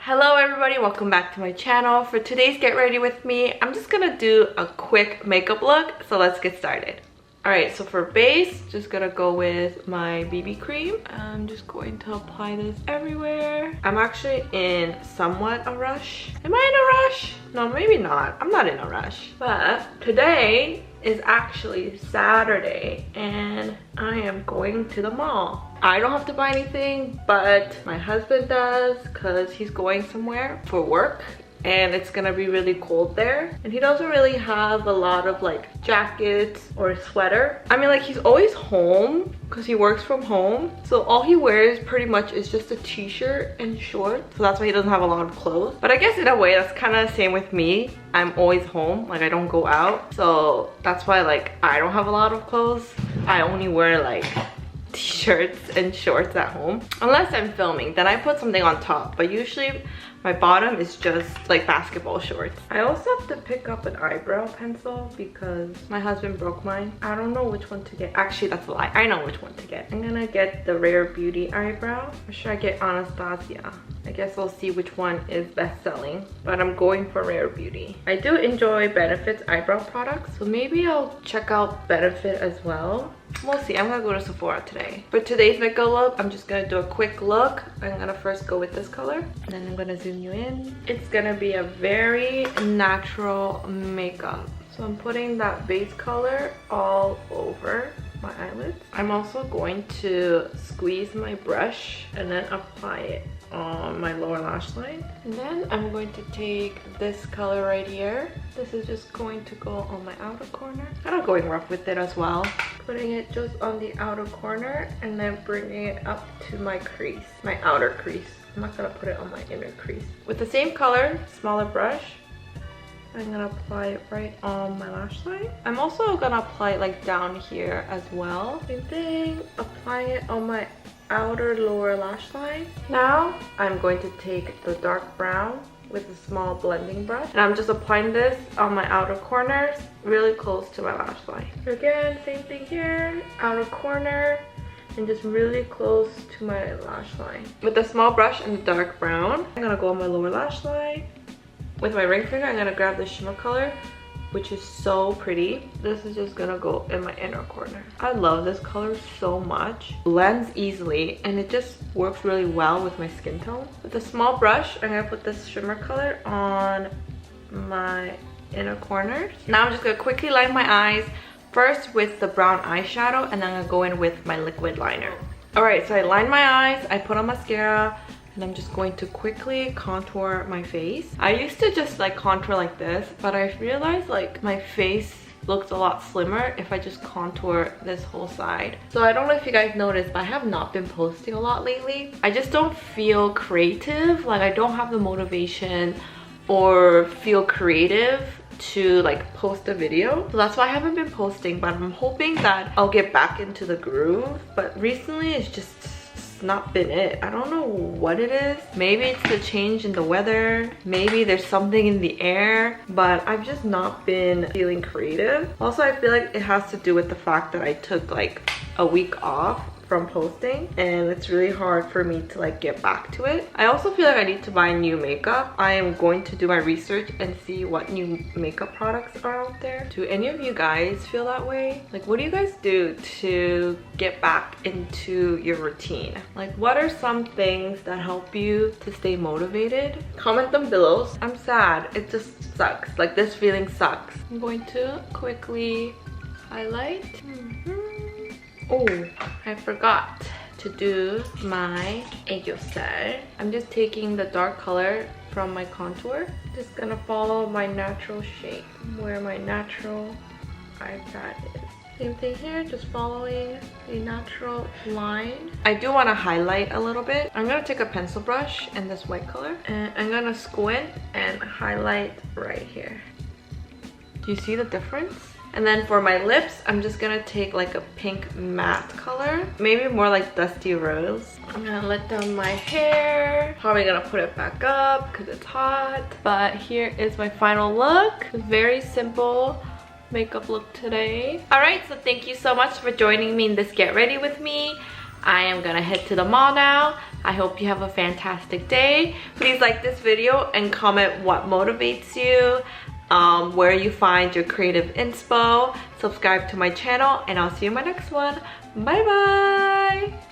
Hello everybody, welcome back to my channel. For today's Get Ready With Me, I'm just gonna do a quick makeup look, so let's get started. Alright, so for base, just gonna go with my BB cream. I'm just going to apply this everywhere. I'm actually in somewhat a rush. Am I in a rush? No, maybe not. I'm not in a rush. But today is actually Saturday and I am going to the mall. I don't have to buy anything, but my husband does because he's going somewhere for work and it's gonna be really cold there. And he doesn't really have a lot of like jackets or sweater. I mean, like, he's always home because he works from home. So all he wears pretty much is just a t-shirt and shorts. So that's why he doesn't have a lot of clothes. But I guess in a way, that's kind of the same with me. I'm always home, like I don't go out. So that's why like I don't have a lot of clothes. I only wear like t-shirts and shorts at home. Unless I'm filming, then I put something on top. But usually my bottom is just like basketball shorts. I also have to pick up an eyebrow pencil because my husband broke mine. I don't know which one to get. Actually, that's a lie. I know which one to get. I'm gonna get the Rare Beauty eyebrow. Or should I get Anastasia? I guess I'll see which one is best selling, but I'm going for Rare Beauty. I do enjoy Benefit's eyebrow products, so maybe I'll check out Benefit as well. We'll see. I'm gonna go to Sephora today. For today's makeup look, I'm just gonna do a quick look. I'm gonna first go with this color, and then I'm gonna zoom you in. It's gonna be a very natural makeup. So I'm putting that base color all over my eyelids. I'm also going to squeeze my brush and then apply it on my lower lash line. And then I'm going to take this color right here. This is just going to go on my outer corner. I'm not going rough with it as well. Putting it just on the outer corner and then bringing it up to my crease, my outer crease. I'm not gonna put it on my inner crease. With the same color, smaller brush, I'm gonna apply it right on my lash line. I'm also gonna apply it like down here as well. Same thing, apply it on my outer lower lash line. Now I'm going to take the dark brown with a small blending brush and I'm just applying this on my outer corners really close to my lash line. Again, same thing here, outer corner and just really close to my lash line. With the small brush and the dark brown, I'm gonna go on my lower lash line. With my ring finger, I'm gonna grab the shimmer color, which is so pretty. This is just gonna go in my inner corner. I love this color so much. Blends easily and it just works really well with my skin tone. With a small brush, I'm gonna put this shimmer color on my inner corners. Now I'm just gonna quickly line my eyes, first with the brown eyeshadow, and then I'm gonna go in with my liquid liner. Alright, so I lined my eyes, I put on mascara, and I'm just going to quickly contour my face. I used to just like contour like this, but I realized like my face looks a lot slimmer if I just contour this whole side. So I don't know if you guys noticed, but I have not been posting a lot lately. I just don't feel creative. Like I don't have the motivation or feel creative to like post a video. So that's why I haven't been posting, but I'm hoping that I'll get back into the groove. But recently it's just not been it. I don't know what it is. Maybe it's the change in the weather. Maybe there's something in the air, but I've just not been feeling creative. Also, I feel like it has to do with the fact that I took like a week off from posting and it's really hard for me to like get back to it. I also feel like I need to buy new makeup. I am going to do my research and see what new makeup products are out there. Do any of you guys feel that way? Like, what do you guys do to get back into your routine? Like, what are some things that help you to stay motivated? Comment them below. I'm sad. It just sucks. Like, this feeling sucks. I'm going to quickly highlight. Oh, I forgot to do my ellos. I'm just taking the dark color from my contour. Just gonna follow my natural shape where my natural eye pad is. Same thing here, just following a natural line. I do want to highlight a little bit. I'm gonna take a pencil brush in this white color and I'm gonna squint and highlight right here. Do you see the difference? And then for my lips, I'm just gonna take like a pink matte color, maybe more like dusty rose. I'm gonna let down my hair, probably gonna put it back up because it's hot. But here is my final look. Very simple makeup look today. Alright, so thank you so much for joining me in this Get Ready With Me. I am gonna head to the mall now. I hope you have a fantastic day. Please like this video and comment what motivates you, where you find your creative inspo. Subscribe to my channel, and I'll see you in my next one. Bye bye.